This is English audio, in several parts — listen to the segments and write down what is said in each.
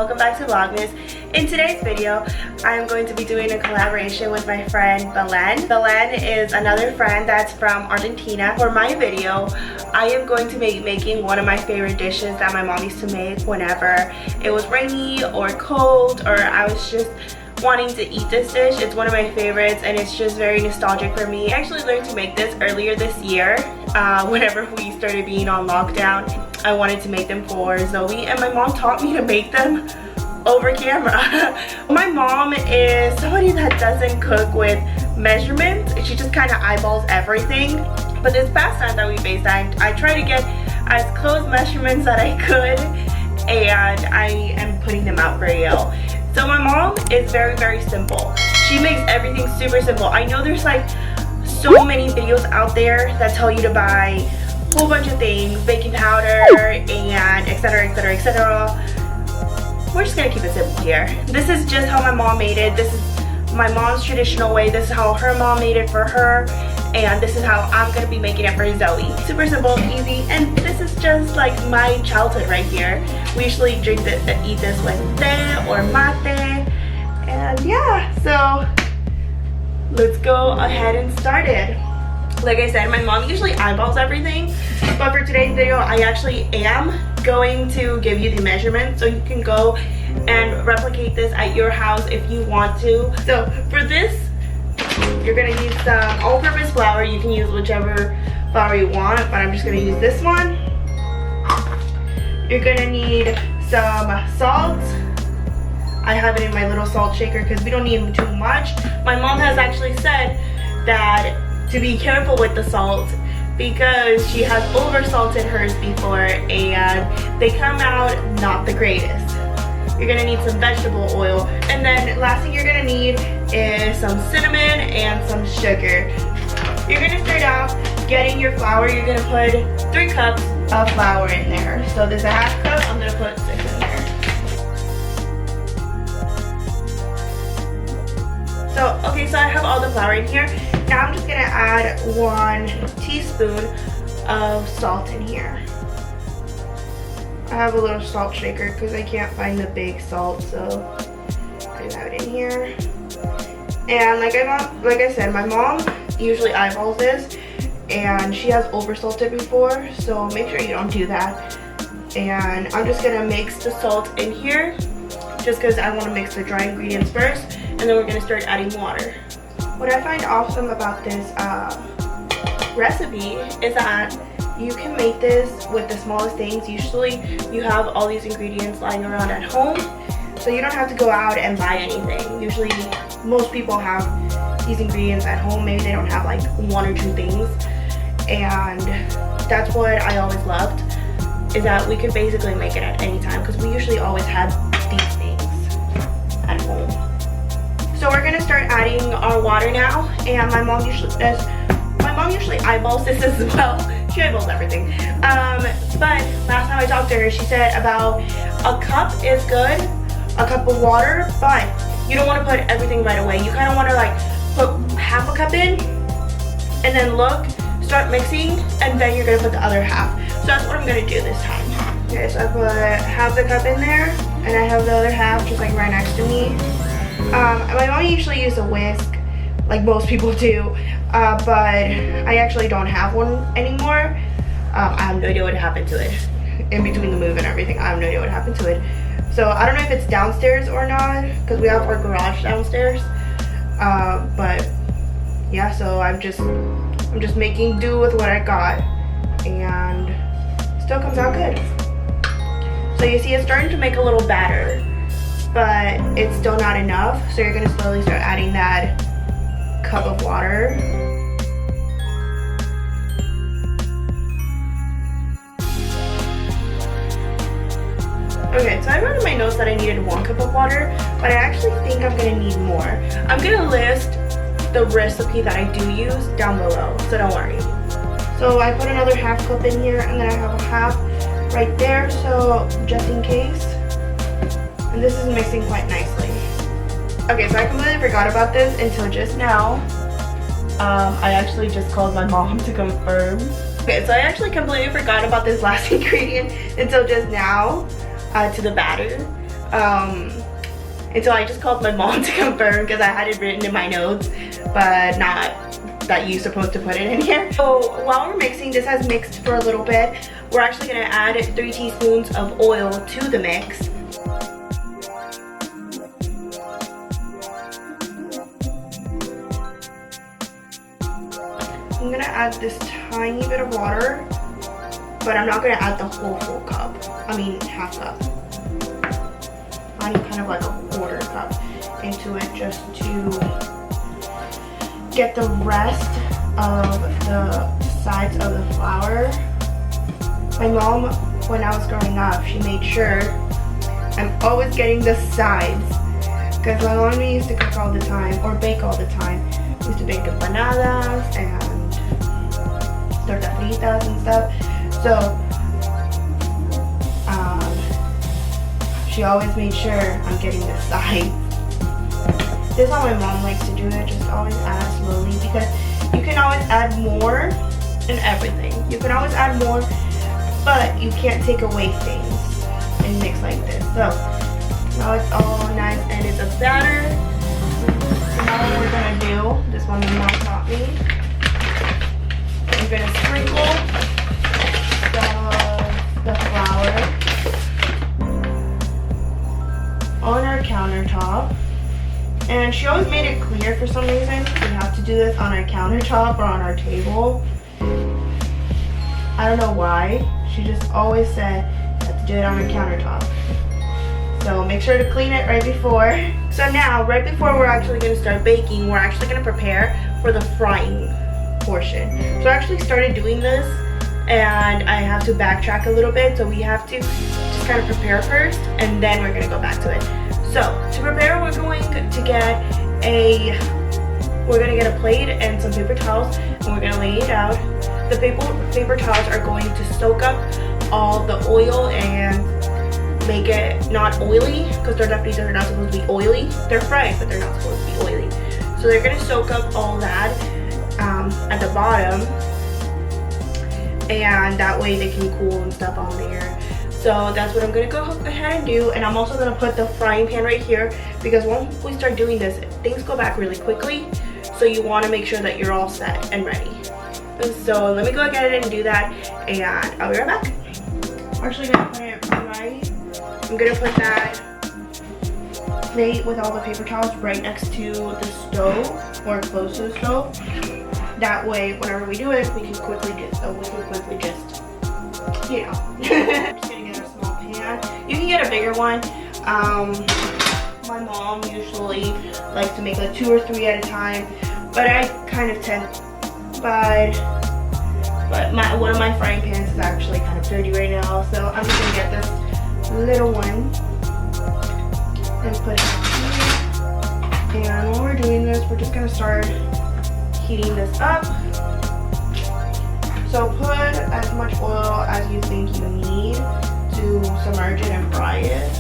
welcome back to Vlogmas. In today's video, I am going to be doing a collaboration with my friend Belen. Belen is another friend that's from Argentina. For my video, I am going to be making one of my favorite dishes that my mom used to make whenever it was rainy or cold or I was just wanting to eat this dish. It's one of my favorites and it's just very nostalgic for me. I actually learned to make this earlier this year whenever we started being on lockdown. I wanted to make them for Zoe and my mom taught me to make them over camera. My mom is somebody that doesn't cook with measurements. She just kind of eyeballs everything. But this past time that we FaceTimed, I tried to get as close measurements that I could and I am putting them out for you. So my mom is very simple. She makes everything super simple. I know there's like so many videos out there that tell you to buy a whole bunch of things, baking powder and etc. We're just gonna keep it simple here. This is just how my mom made it. This is my mom's traditional way. This is how her mom made it for her. And this is how I'm gonna be making it for Zoe. Super simple, easy, and this is just like my childhood right here. We usually eat this with té or mate. And yeah, so let's go ahead and start it. Like I said, my mom usually eyeballs everything, but for today's video, I actually am going to give you the measurements so you can go and replicate this at your house if you want to. So for this, you're gonna use some all-purpose flour. You can use whichever flour you want, but I'm just gonna use this one. You're gonna need some salt. I have it in my little salt shaker because we don't need too much. My mom has actually said that to be careful with the salt because she has over-salted hers before and they come out not the greatest. You're gonna need some vegetable oil. And then last thing you're gonna need is some cinnamon and some sugar. You're gonna start off getting your flour. You're gonna put 3 cups of flour in there. So there's a half cup, I'm gonna put 6 in there. So, okay, so I have all the flour in here. Now I'm just gonna add 1 teaspoon of salt in here. I have a little salt shaker because I can't find the big salt, so I have it in here. And like I said, my mom usually eyeballs this, and she has over-salted before, so make sure you don't do that. And I'm just gonna mix the salt in here, just because I want to mix the dry ingredients first, and then we're gonna start adding water. What I find awesome about this recipe is that you can make this with the smallest things. Usually you have all these ingredients lying around at home, so you don't have to go out and buy anything. Usually most people have these ingredients at home. Maybe they don't have like 1 or 2 things, and that's what I always loved, is that we could basically make it at any time because we usually always had these things at home. So we're gonna start adding our water now, and my mom usually eyeballs this as well. She eyeballs everything. But last time I talked to her, she said about a cup is good, a cup of water, but you don't want to put everything right away. You kind of want to like put half a cup in and then start mixing, and then you're gonna put the other half. So that's what I'm gonna do this time. Okay, so I put half the cup in there, and I have the other half just like right next to me. My mom usually uses a whisk, like most people do, but I actually don't have one anymore. I have no idea what happened to it. In between the move and everything, I have no idea what happened to it. So I don't know if it's downstairs or not, because we have our garage downstairs. But yeah, so I'm just making do with what I got, and it still comes out good. So you see, it's starting to make a little batter, but it's still not enough. So you're gonna slowly start adding that cup of water. Okay, so I wrote in my notes that I needed 1 cup of water, but I actually think I'm gonna need more. I'm gonna list the recipe that I do use down below, so don't worry. So I put another half cup in here, and then I have a half right there, so just in case. And this is mixing quite nicely. Okay, so I completely forgot about this until just now. I actually just called my mom to confirm. Okay, so I actually completely forgot about this last ingredient until just now. To the batter. until I just called my mom to confirm because I had it written in my notes, but not that you're supposed to put it in here. So while we're mixing, this has mixed for a little bit. We're actually gonna add 3 teaspoons of oil to the mix. I'm gonna add this tiny bit of water, but I'm not gonna add the whole full cup. I mean, half cup. I need kind of like a quarter cup into it just to get the rest of the sides of the flour. My mom, when I was growing up, she made sure I'm always getting the sides, because my mom used to cook all the time or bake all the time. We used to bake empanadas and Tortas Fritas and stuff. So she always made sure I'm getting the sides. This is how my mom likes to do it. Just always add slowly, because you can always add more in everything. You can always add more, but you can't take away things and mix like this. So now it's all nice and it's a batter. So now what we're gonna do, this one my mom taught me. We're gonna sprinkle the flour on our countertop. And she always made it clear for some reason we have to do this on our countertop or on our table. I don't know why. She just always said you have to do it on our countertop. So make sure to clean it right before. So now, right before we're actually going to start baking, we're actually going to prepare for the frying portion. So I actually started doing this and I have to backtrack a little bit. So we have to just kind of prepare first and then we're going to go back to it. So to prepare, we're going to get a plate and some paper towels and we're going to lay it out. The paper towels are going to soak up all the oil and make it not oily, because tortas fritas are not supposed to be oily. They're fried, but they're not supposed to be oily. So they're going to soak up all that at the bottom, and that way they can cool and stuff on there. So that's what I'm going to go ahead and do. And I'm also going to put the frying pan right here, because once we start doing this, things go back really quickly. So you want to make sure that you're all set and ready. So let me go ahead and do that, and I'll be right back. I'm actually going to put it right. I'm going to put that plate with all the paper towels right next to the stove, or close to the stove. That way, whenever we do it, we can quickly just, you know. I'm just going to get a small pan. You can get a bigger one. My mom usually likes to make like 2 or 3 at a time, but I kind of tend, but one of my frying pans is actually kind of dirty right now, so I'm just gonna get this little one and put it in here. And while we're doing this, we're just gonna start heating this up. So put as much oil as you think you need to submerge it and fry it.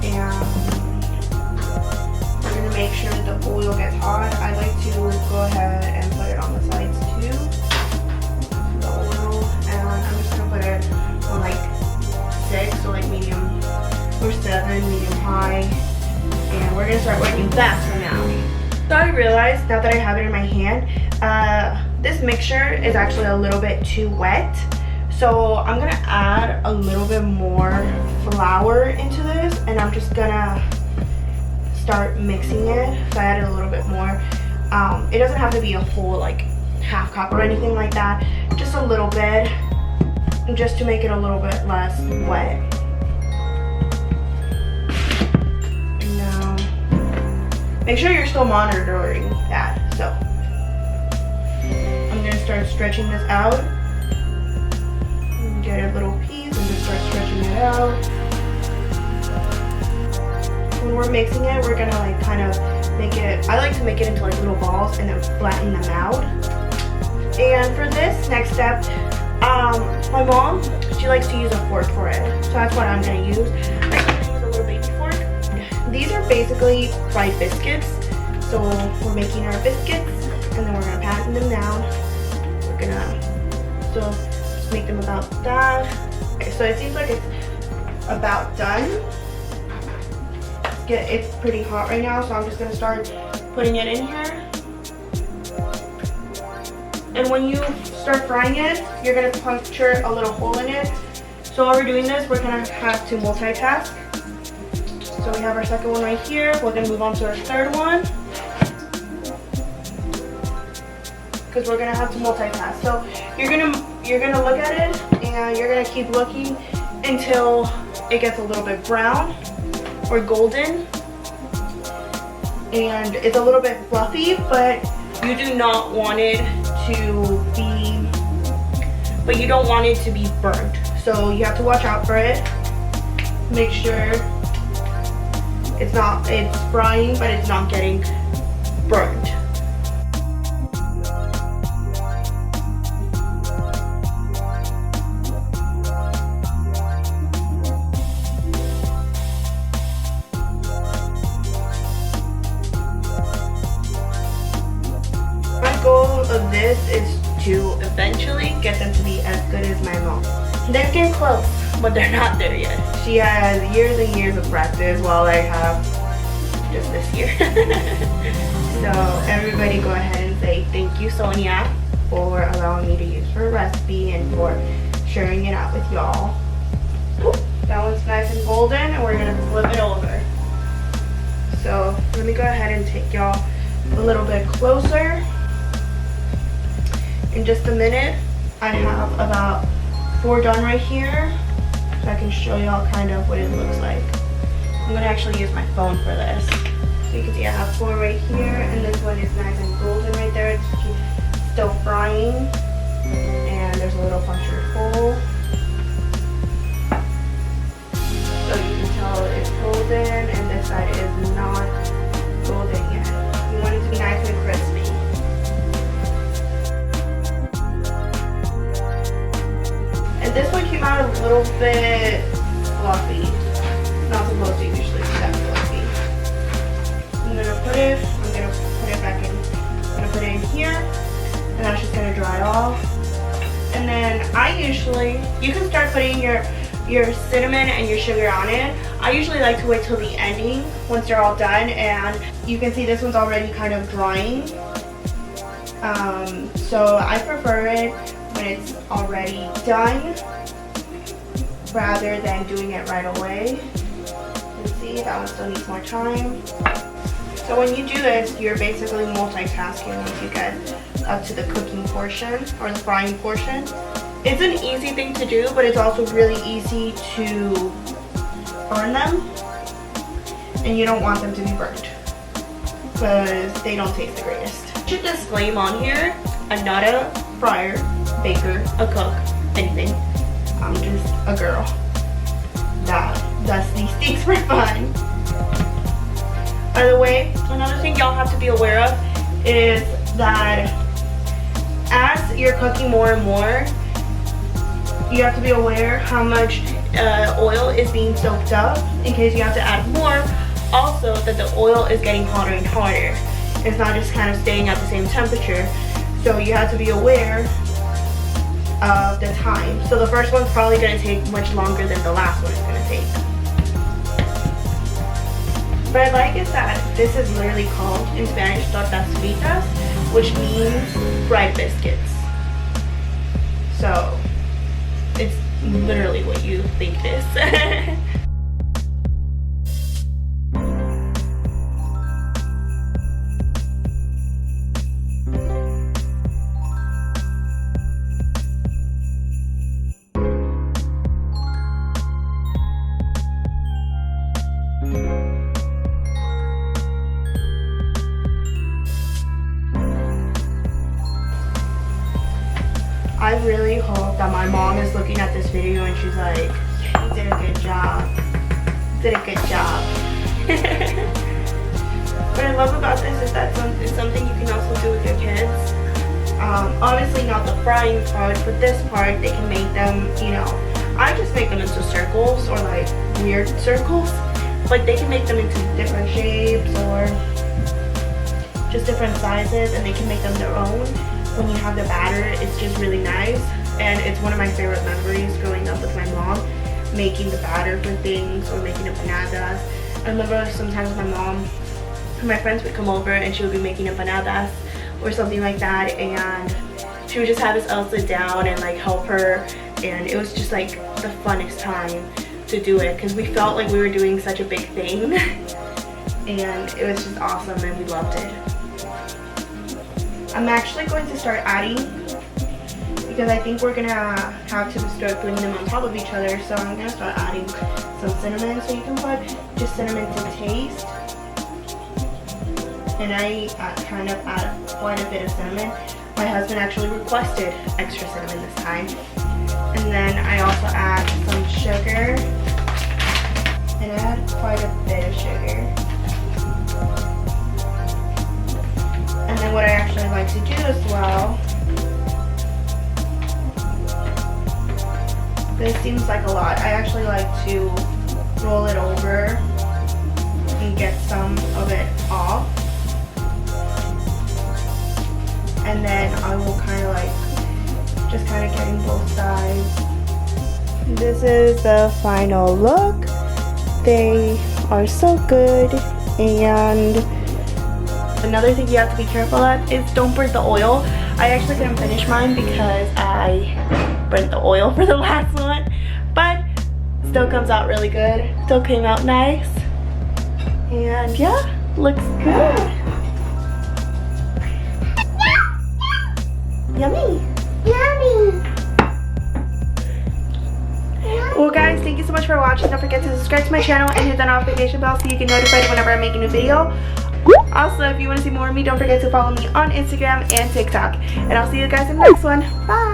And we're gonna make sure the oil gets hot. I like to go ahead and put it on the sides too, the oil, and I'm just gonna put it on like 6, so like medium, or 7, medium high, and we're gonna start working fast for now. So I realized now that I have it in my hand, this mixture is actually a little bit too wet. So I'm gonna add a little bit more flour into this, and I'm just gonna start mixing it. So I added a little bit more. It doesn't have to be a whole like half cup or anything like that, just a little bit, just to make it a little bit less wet. And now, make sure you're still monitoring that. So I'm gonna start stretching this out. Get a little piece and just start stretching it out. When we're mixing it, we're gonna like kind of make it, I like to make it into like little balls and then flatten them out. And for this next step, my mom, she likes to use a fork for it. So that's what I'm gonna use. I'm gonna use a little baby fork. These are basically fried biscuits. So we're making our biscuits and then we're gonna pattern them down. We're gonna, so make them about that. Okay, so it seems like it's about done. It's pretty hot right now, so I'm just gonna start putting it in here. And when you start frying it, you're gonna puncture a little hole in it. So while we're doing this, we're gonna have to multitask. So we have our second one right here. We're gonna move on to our third one, because we're gonna have to multitask. So you're gonna look at it, and you're gonna keep looking until it gets a little bit brown or golden, and it's a little bit fluffy, but you do not want it to be, but you don't want it to be burnt. So you have to watch out for it. Make sure it's frying, but it's not getting burnt. My goal of this is to eventually get them to be as good as my mom. They're getting close, but they're not there yet. She has years and years of practice, while I have just this year. So everybody go ahead and say thank you, Sonia, for allowing me to use her recipe and for sharing it out with y'all. That one's nice and golden, and we're gonna flip it over. So let me go ahead and take y'all a little bit closer. In just a minute, I have about 4 done right here, so I can show y'all kind of what it looks like. I'm gonna actually use my phone for this. So you can see I have 4 right here, and this one is nice and golden right there. It's still frying, and there's a little punctured hole. So you can tell it's golden, and this side is not golden yet. You want it to be nice and crispy. And this one came out a little bit fluffy. Not supposed to usually be that fluffy. I'm gonna put it back in. I'm gonna put it in here, and that's just gonna dry off. And then you can start putting your cinnamon and your sugar on it. I usually like to wait till the ending once they're all done, and you can see this one's already kind of drying. So I prefer it when it's already done rather than doing it right away. You can see that one still needs more time. So when you do this, you're basically multitasking once you get up to the cooking portion or the frying portion. It's an easy thing to do, but it's also really easy to burn them, and you don't want them to be burnt because they don't taste the greatest. I should disclaim on here, I'm not a fryer, baker, a cook, anything. I'm just a girl that does these things for fun. By the way, another thing y'all have to be aware of is that as you're cooking more and more, you have to be aware how much oil is being soaked up in case you have to add more. Also, that the oil is getting hotter and hotter. It's not just kind of staying at the same temperature. So you have to be aware of the time. So the first one's probably going to take much longer than the last one is going to take. But I like is that this is literally called in Spanish Tortas Fritas, which means fried biscuits. So it's literally what you think it is. I really hope that my mom is looking at this video and she's like, you did a good job. Did a good job. What I love about this is that it's something you can also do with your kids. Obviously not the frying part, but this part they can make them, you know, I just make them into circles or like weird circles. Like they can make them into different shapes or just different sizes, and they can make them their own. When you have the batter, it's just really nice, and it's one of my favorite memories growing up with my mom. making the batter for things or making empanadas. I remember sometimes my mom and my friends would come over and she would be making empanadas or something like that, and she would just have us all sit down and like help her, and it was just like the funnest time to do it because we felt like we were doing such a big thing and it was just awesome and we loved it. I'm actually going to start adding, because I think we're gonna have to start putting them on top of each other, so I'm gonna start adding some cinnamon. So you can put just cinnamon to taste, and I kind of add quite a bit of cinnamon. My husband actually requested extra cinnamon this time. And then I also add some sugar, and I add quite a bit of sugar. And then what I actually like to do as well, this seems like a lot, I actually like to roll it over and get some of it off. And then I will kind of like, just kind of getting both sides. This is the final look. They are so good. And another thing you have to be careful of is don't burn the oil. I actually couldn't finish mine because I burnt the oil for the last one, but still comes out really good. Still came out nice. And yeah, looks good. Yummy. Yummy. Well guys, thank you so much for watching. Don't forget to subscribe to my channel and hit that notification bell so you get notified whenever I make a new video. Also, if you want to see more of me, don't forget to follow me on Instagram and TikTok. And I'll see you guys in the next one. Bye.